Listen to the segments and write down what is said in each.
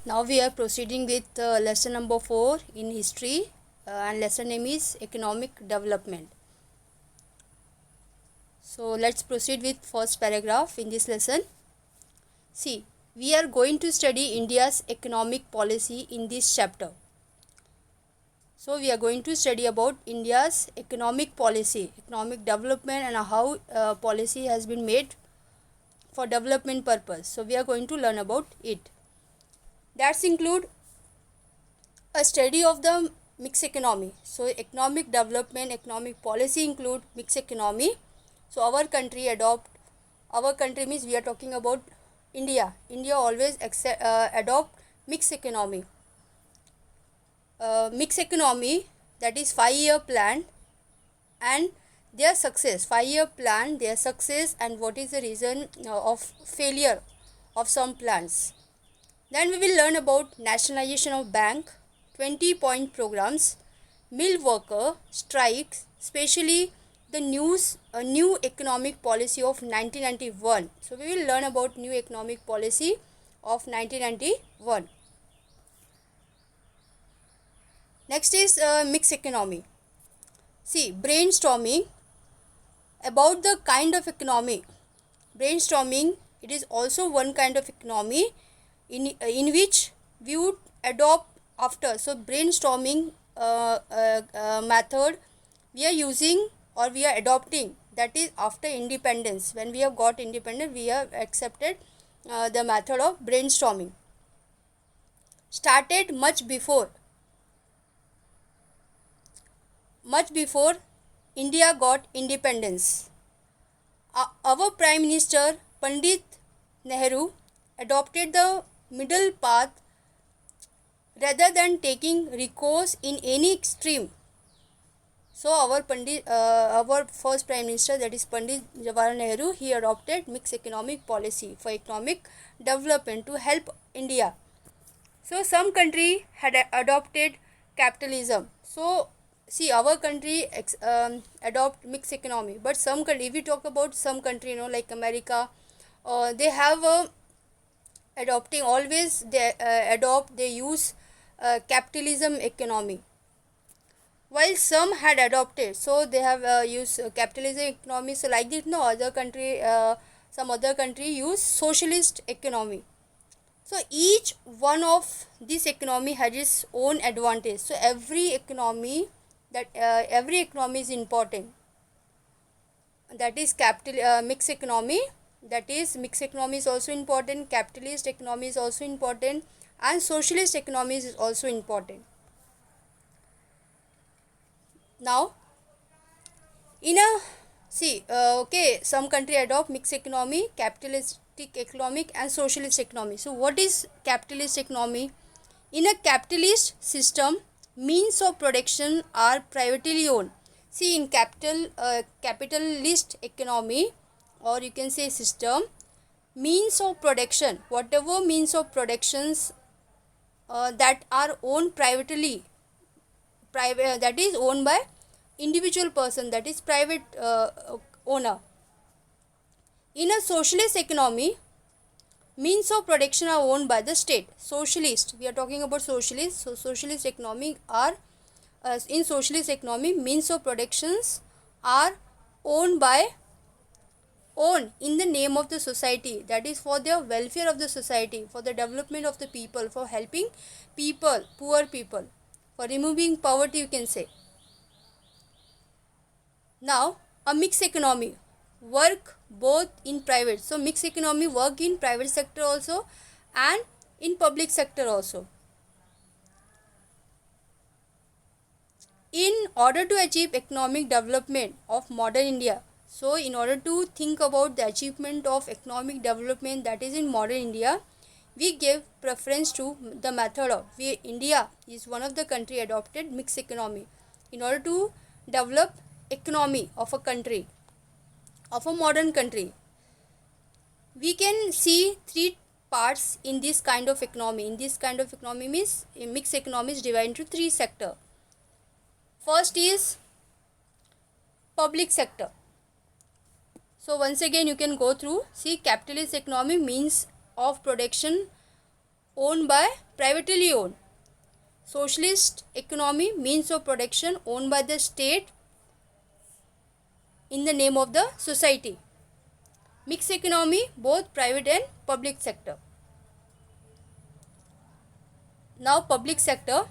Now we are proceeding with lesson number 4 in history, and lesson name is economic development. So let's proceed with first paragraph in this lesson. See, we are going to study India's economic policy in this chapter. So we are going to study about India's economic policy, economic development, and how policy has been made for development purpose. So we are going to learn about it. That's include a study of the mixed economy. So economic development, economic policy include mixed economy. So our country means we are talking about India. India always adopt mixed economy. Mixed economy, that is 5-year plan and their success. 5-year plan, their success, and what is the reason of failure of some plans. Then we will learn about nationalization of bank, 20-point programs, mill worker strikes, especially the new economic policy of 1991. So we will learn about new economic policy of 1991. Next is mixed economy. See, brainstorming about the kind of economy. Brainstorming, it is also one kind of economy in which we would adopt after. So brainstorming method we are using or we are adopting, that is after independence. When we have got independent, we have accepted the method of brainstorming. Started much before India got independence. Our Prime Minister Pandit Nehru adopted the middle path rather than taking recourse in any extreme. So our first Prime Minister, that is Pandit Jawaharlal Nehru, he adopted mixed economic policy for economic development to help India. So some country had adopted capitalism. So see, our country adopt mixed economy, but some country, if we talk about some country, like America, they have adopting, always they use capitalism economy, while some had adopted, so they have used capitalism economy. So like this, some other country use socialist economy. So each one of this economy has its own advantage. So every economy is important. That is mixed economy. That is, mixed economy is also important, capitalist economy is also important, and socialist economy is also important. Now, some country adopt mixed economy, capitalistic economic, and socialist economy. So what is capitalist economy? In a capitalist system, means of production are privately owned. See, in capitalist economy, or you can say system, means of production, whatever means of productions that are owned privately, that is owned by individual person, that is private owner. In a socialist economy, means of production are owned by the state. Socialist, we are talking about socialist. So socialist economy are in socialist economy, means of productions are owned in the name of the society, that is for the welfare of the society, for the development of the people, for helping people, poor people, for removing poverty, you can say. Now, a mixed economy work both in private. So mixed economy work in private sector also and in public sector also. In order to achieve economic development of modern India, so in order to think about the achievement of economic development that is in modern India, we give preference to the method of India is one of the country adopted mixed economy. In order to develop economy of a country, of a modern country, we can see three parts in this kind of economy. In this kind of economy means mixed economy is divided into three sector. First is public sector. So once again you can go through. See, capitalist economy, means of production owned by privately owned. Socialist economy, means of production owned by the state in the name of the society. Mixed economy, both private and public sector. Now public sector.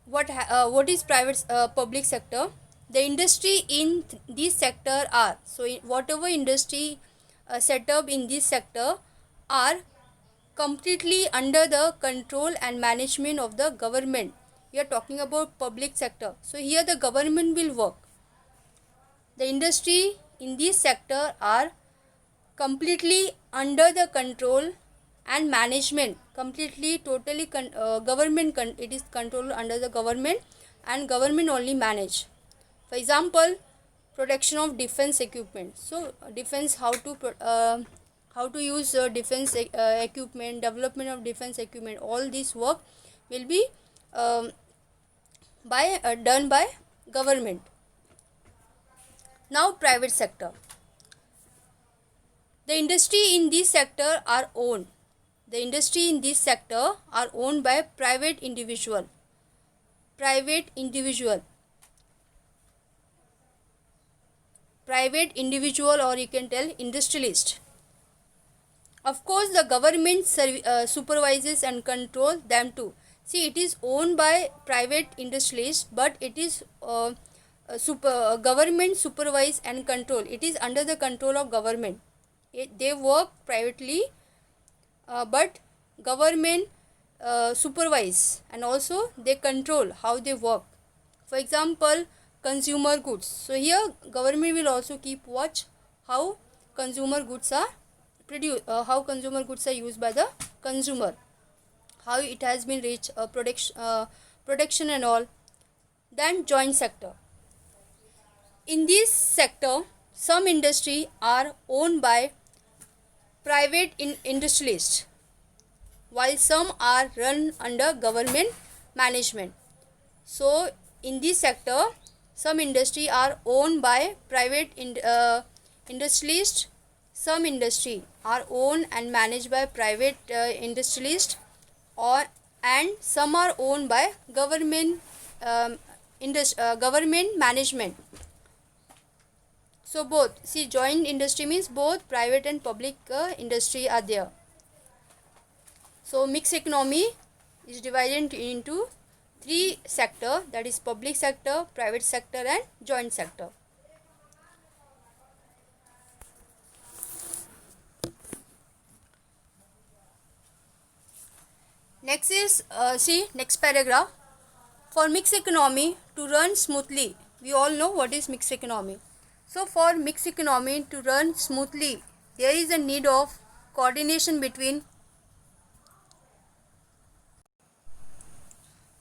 What is private public sector? The industry in this sector are, so whatever industry set up in this sector are completely under the control and management of the government. We are talking about public sector, so here the government will work. The industry in this sector are completely under the control and management, completely totally government it is controlled under the government, and government only manage. For example, production of defense equipment. So defense, how to use defense equipment, development of defense equipment, all this work will be done by government. Now private sector. The industry in this sector are owned. The industry in this sector are owned by private individual. Private individual, or you can tell industrialist. Of course, the government supervises and control them too. See, it is owned by private industrialists, but it is government supervise and control. It is under the control of government. They work privately, but government supervise and also they control how they work. For example, consumer goods. So here government will also keep watch how consumer goods are produced, how consumer goods are used by the consumer, how it has been reached production and all. Then joint sector. In this sector, some industry are owned by private industrialists, while some are run under government management. So in this sector, some industry are owned by private industrialists, some industry are owned and managed by private industrialists, and some are owned by government government management. So both, see, joint industry means both private and public industry are there. So mixed economy is divided into three sector, that is public sector, private sector and joint sector. Next is see next paragraph. For mixed economy to run smoothly, we all know what is mixed economy. So for mixed economy to run smoothly, there is a need of coordination between.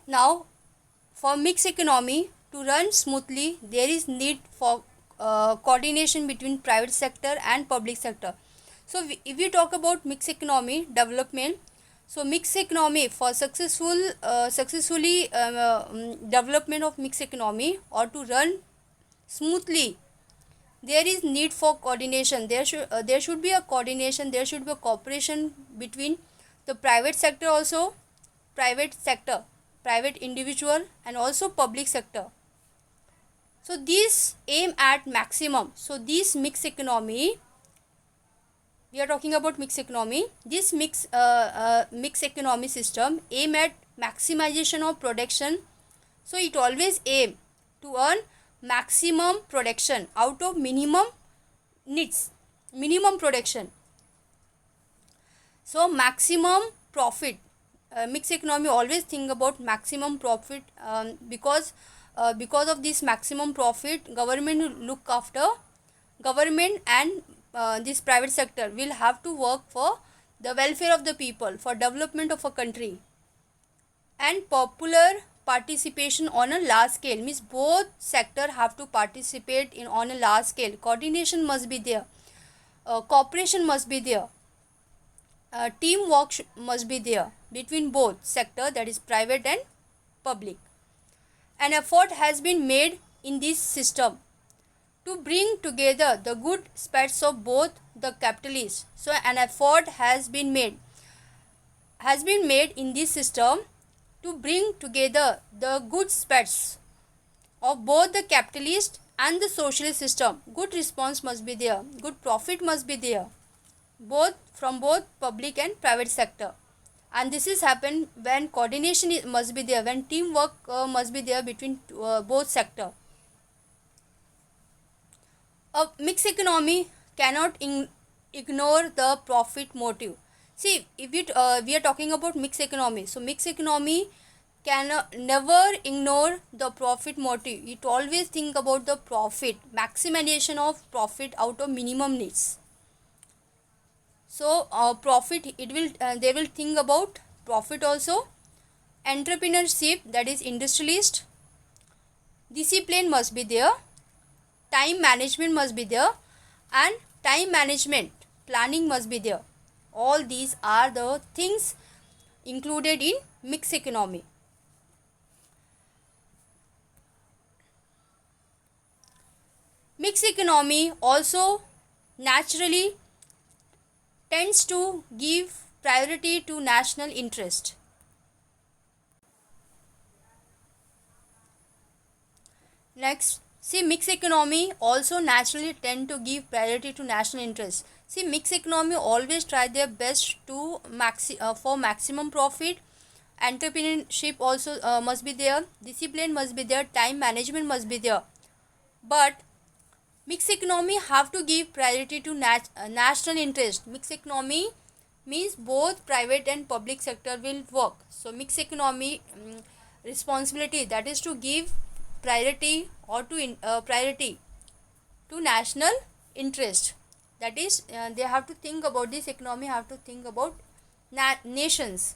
Now for mixed economy to run smoothly, there is need for coordination between private sector and public sector. So if you talk about mixed economy development, so mixed economy, for successfully development of mixed economy or to run smoothly, there is need for coordination. There should be a coordination, there should be a cooperation between the private sector also, private individual and also public sector. So these aim at maximum. So this mixed economy, we are talking about mixed economy. This mixed economy system aim at maximization of production. So it always aim to earn maximum production out of minimum needs, minimum production. So maximum profit. Mixed economy always think about maximum profit, because of this maximum profit, government will look after, government and this private sector will have to work for the welfare of the people, for development of a country. And popular participation on a large scale means both sector have to participate in on a large scale. Coordination must be there, cooperation must be there, teamwork must be there between both sector, that is private and public. An effort has been made in this system to bring together the good aspects of both the capitalists. So an effort has been made. has been made in this system to bring together the good spats of both the capitalist and the socialist system. Good response must be there, good profit must be there, both from both public and private sector. And this is happen when coordination must be there, when teamwork must be there between both sector. A mixed economy cannot ignore the profit motive. See, if we are talking about mixed economy, so mixed economy can never ignore the profit motive. It always think about the profit, maximization of profit out of minimum needs. So profit, it will they will think about profit also. Entrepreneurship, that is industrialist, discipline must be there, time management must be there, and time management planning must be there. All these are the things included in mixed economy. Mixed economy also naturally tends to give priority to national interest. Next, see, mixed economy also naturally tend to give priority to national interest. See, mixed economy always try their best to for maximum profit. Entrepreneurship also must be there, discipline must be there, time management must be there. But mixed economy have to give priority to national interest. Mixed economy means both private and public sector will work. So mixed economy responsibility, that is to give priority or to priority to national interest. That is they have to think about this economy, have to think about nations.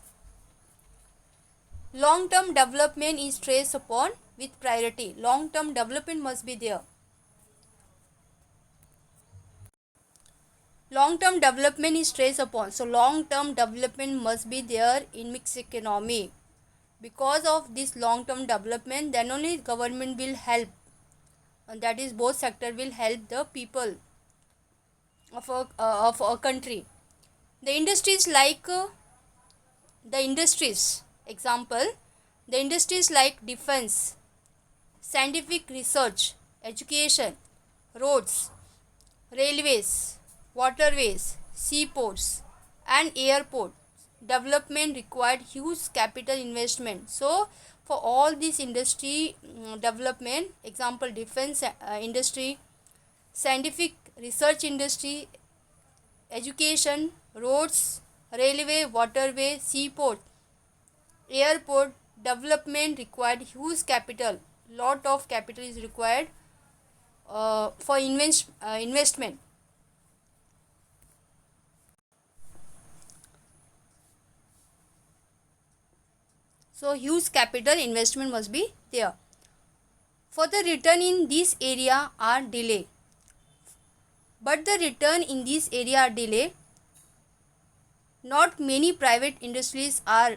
Long term development is stressed upon with priority. Long term development must be there. Long term development is stressed upon. So long term development must be there in mixed economy. Because of this long term development, then only government will help, and that is both sector will help the people of a country. The industries like the industries example, the industries like defense, scientific research, education, roads, railways, waterways, seaports, and airport development required huge capital investment. So for all this industry development, example defense industry, scientific research industry, education, roads, railway, waterway, seaport, airport development required huge capital. Lot of capital is required for investment. So huge capital investment must be there. For the return in this area are delay. But the return in this area are delay. Not many private industries are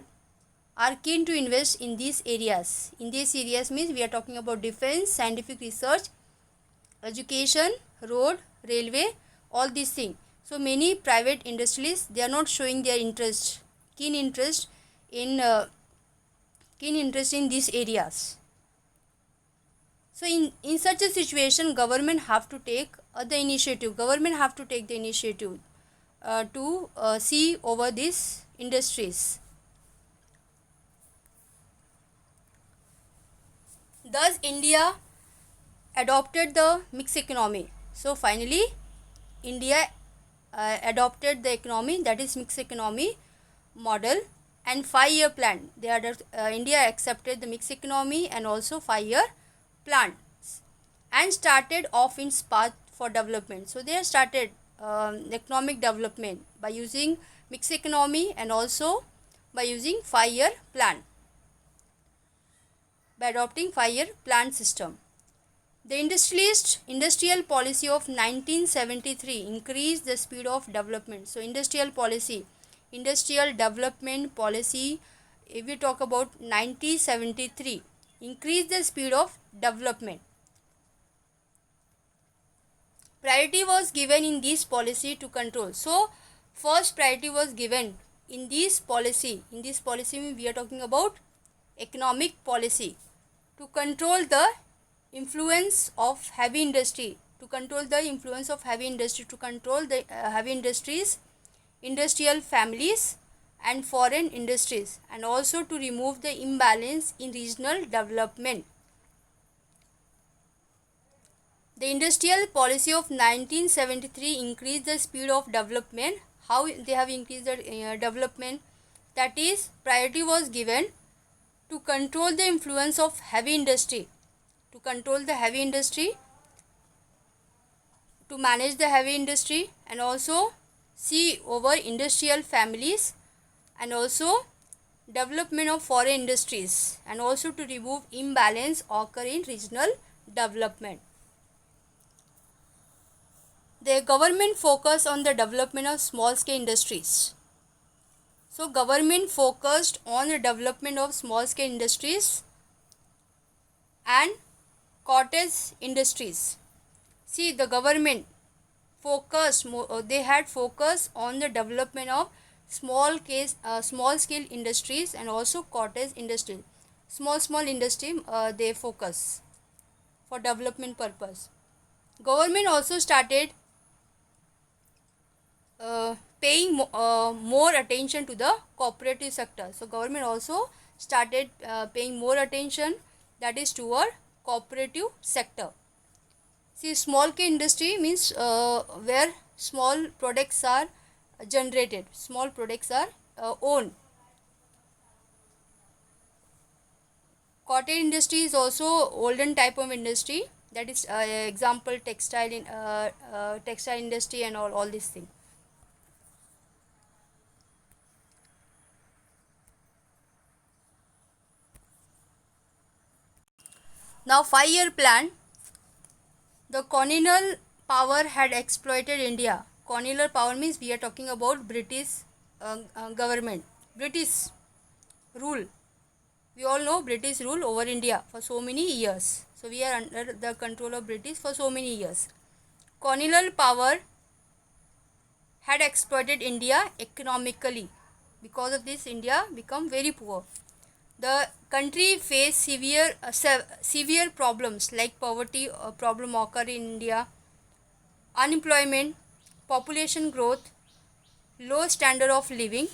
keen to invest in these areas. In these areas means we are talking about defense, scientific research, education, road, railway, all these things. So many private industries, they are not showing their interest, keen interest in these areas. So in such a situation, government have to take the initiative. Government have to take the initiative to see over these industries. Thus, India adopted the mixed economy. So finally, India adopted the economy, that is mixed economy model, and 5-year plan. India accepted the mixed economy and also 5-year plan, and started off its path for development. So they have started economic development by using mixed economy and also by using 5-year plan, by adopting 5-year plan system. The industrial policy of 1973 increased the speed of development. So industrial development policy, if we talk about 1973, increased the speed of development. Priority was given in this policy to control. So first priority was given in this policy we are talking about economic policy to control the influence of heavy industry, to control the heavy industries, industrial families and foreign industries, and also to remove the imbalance in regional development. The industrial policy of 1973 increased the speed of development. How they have increased the development? That is, priority was given to control the influence of heavy industry, to control the heavy industry, to manage the heavy industry, and also see over industrial families, and also development of foreign industries, and also to remove imbalance occur in regional development. The government focused on the development of small scale industries. So government focused on the development of small scale industries and cottage industries. See, the government they had focus on the development of small scale industries and also cottage industry. Small industry they focus for development purpose. Government also started paying more attention to the cooperative sector. So government also started paying more attention, that is toward cooperative sector. See, small scale industry means where small products are generated, small products are owned. Cottage industry is also olden type of industry, that is example textile industry and all these things. Now 5-year plan. The colonial power had exploited India. Colonial power means we are talking about British government, British rule. We all know British rule over India for so many years. So we are under the control of British for so many years. Colonial power had exploited India economically. Because of this, India become very poor. The country faced severe problems like poverty problem occur in India, unemployment, population growth, low standard of living,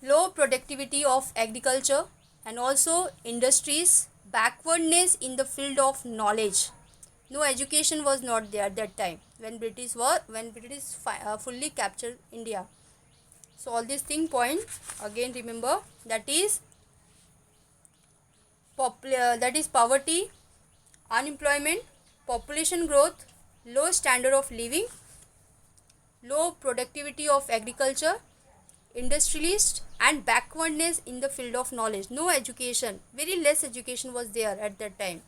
low productivity of agriculture, and also industries, backwardness in the field of knowledge. No education was not there at that time when British fully captured India. So all these thing point again remember, that is poverty, unemployment, population growth, low standard of living, low productivity of agriculture, industrialist, and backwardness in the field of knowledge. No education, very less education was there at that time.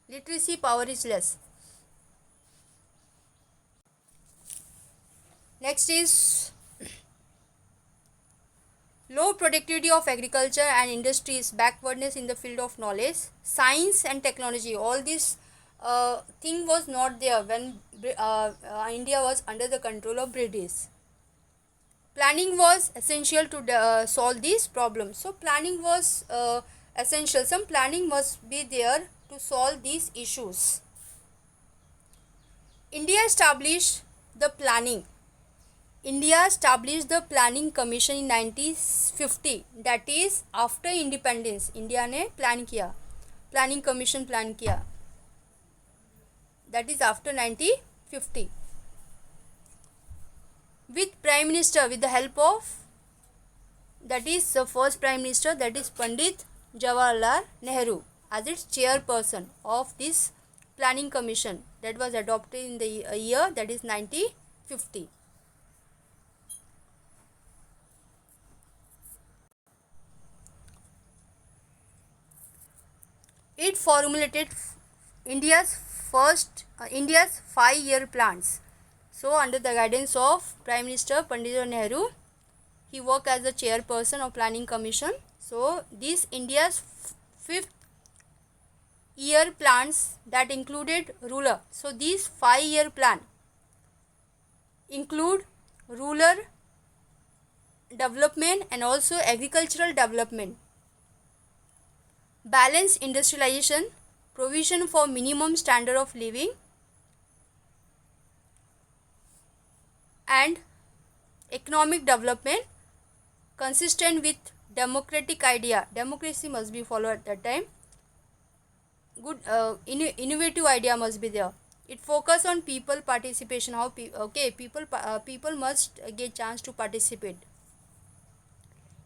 Literacy power is less. Next is low productivity of agriculture and industries, backwardness in the field of knowledge, science and technology. All this thing was not there when India was under the control of British. Planning was essential to solve these problems. So planning was essential. Some planning must be there to solve these issues. India established the planning Planning Commission in 1950. That is after independence India ने plan किया, Planning Commission plan किया. That is after 1950. With the help of, that is the first Prime Minister, that is Pandit Jawaharlal Nehru, as its chairperson of this Planning Commission that was adopted in the year, that is 1950. It formulated India's 5-year plans. So under the guidance of Prime Minister Pandit Jawaharlal Nehru, he worked as the chairperson of Planning Commission. So this India's 5-year plans that included ruler. So these 5-year plan include rural development and also agricultural development, balanced industrialization, provision for minimum standard of living, and economic development consistent with democratic idea. Democracy must be followed at that time. Good innovative idea must be there. It focus on people participation. How people must get chance to participate.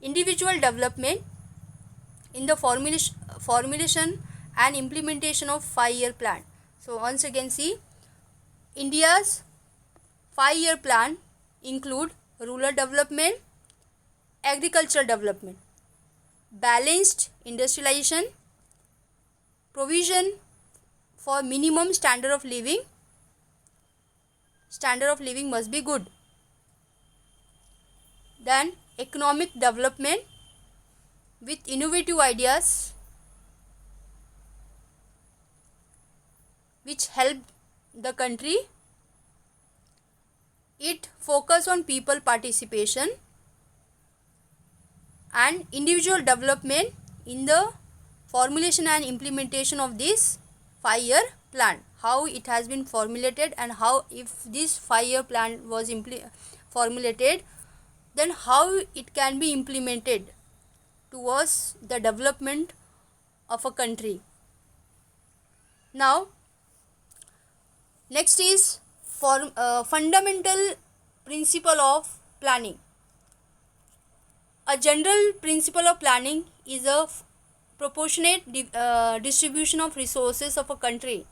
Individual development in the formulation and implementation of 5-year plan. So once again, see, India's 5-year plan include rural development, agricultural development, balanced industrialization, provision for minimum standard of living. Standard of living must be good. Then economic development with innovative ideas which help the country. It focus on people participation and individual development in the formulation and implementation of this 5-year plan. How it has been formulated, and how, if this 5-year plan was formulated, then how it can be implemented towards the development of a country. Now, next is fundamental principle of planning. A general principle of planning is a proportionate distribution of resources of a country.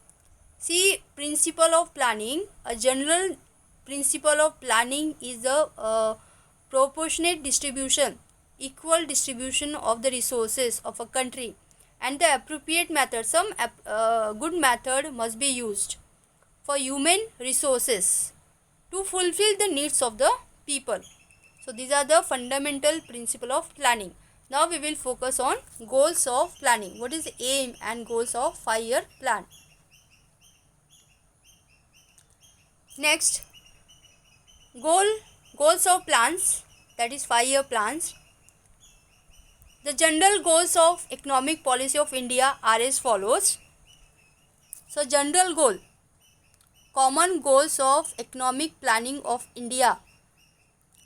See, principle of planning, a general principle of planning is a proportionate distribution, equal distribution of the resources of a country, and the appropriate method, some good method must be used for human resources to fulfill the needs of the people. So these are the fundamental principle of planning. Now we will focus on goals of planning. What is the aim and goals of 5-year plan? Next, goals of plans, that is 5-year plans. The general goals of economic policy of India are as follows. So general goal, common goals of economic planning of India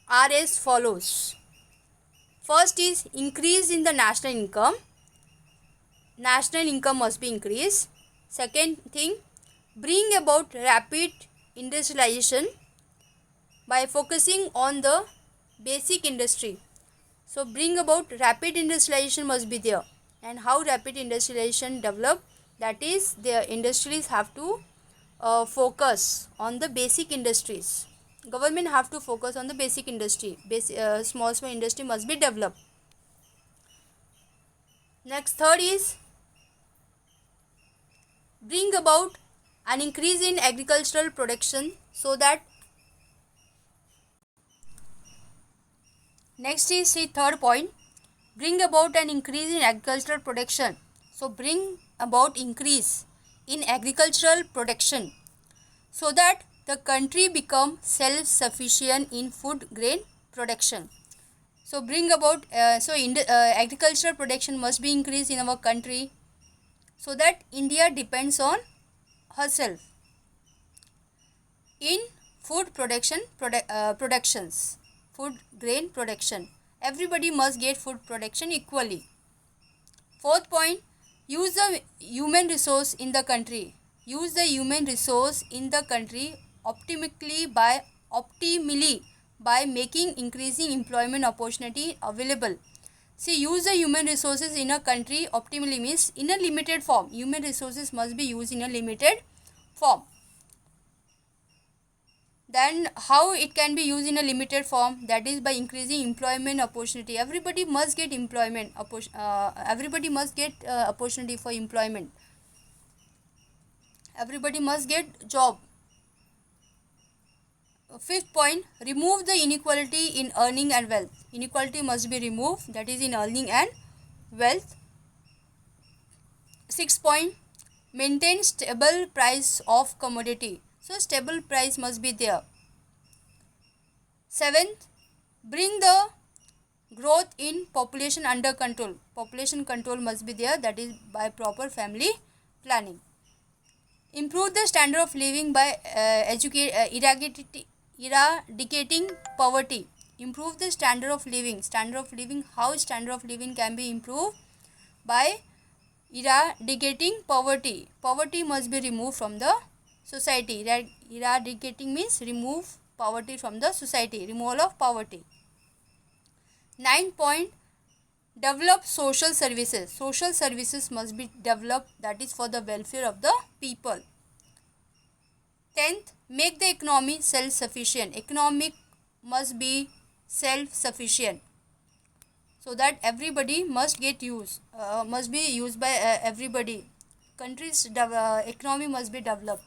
are as follows. First is increase in the national income. National income must be increased. Second thing, bring about rapid industrialization by focusing on the basic industry. So bring about rapid industrialization must be there. And how rapid industrialization develop? That is, the industries have to focus on the basic industries. Government have to focus on the basic industry. Small industry must be developed. Next, third is bring about an increase in agricultural production so that. Next is the third point, bring about an increase in agricultural production. So bring about increase in agricultural production so that the country become self-sufficient in food grain production. So bring about agricultural production must be increased in our country so that India depends on herself in food productions, food grain production. Everybody must get food production equally. Fourth point, use the human resource in the country. Use the human resource in the country optimally by making increasing employment opportunity available. See, use the human resources in a country optimally means in a limited form. Human resources must be used in a limited form. Then how it can be used in a limited form? That is by increasing employment opportunity. Everybody must get employment. Everybody must get opportunity for employment. Everybody must get job. Fifth point, remove the inequality in earning and wealth. Inequality must be removed, that is in earning and wealth. Sixth point, maintain stable price of commodity. So stable price must be there. Seventh, bring the growth in population under control. Population control must be there, that is by proper family planning. Improve the standard of living by eradicating poverty. Improve the standard of living. Standard of living, how standard of living can be improved? By eradicating poverty. Poverty must be removed from the society. Eradicating means remove poverty from the society, removal of poverty. 9 point, develop social services. Social services must be developed, that is for the welfare of the people. 10th, make the economy self-sufficient. Economic must be self-sufficient, so that everybody must get must be used by everybody. Country's economy must be developed.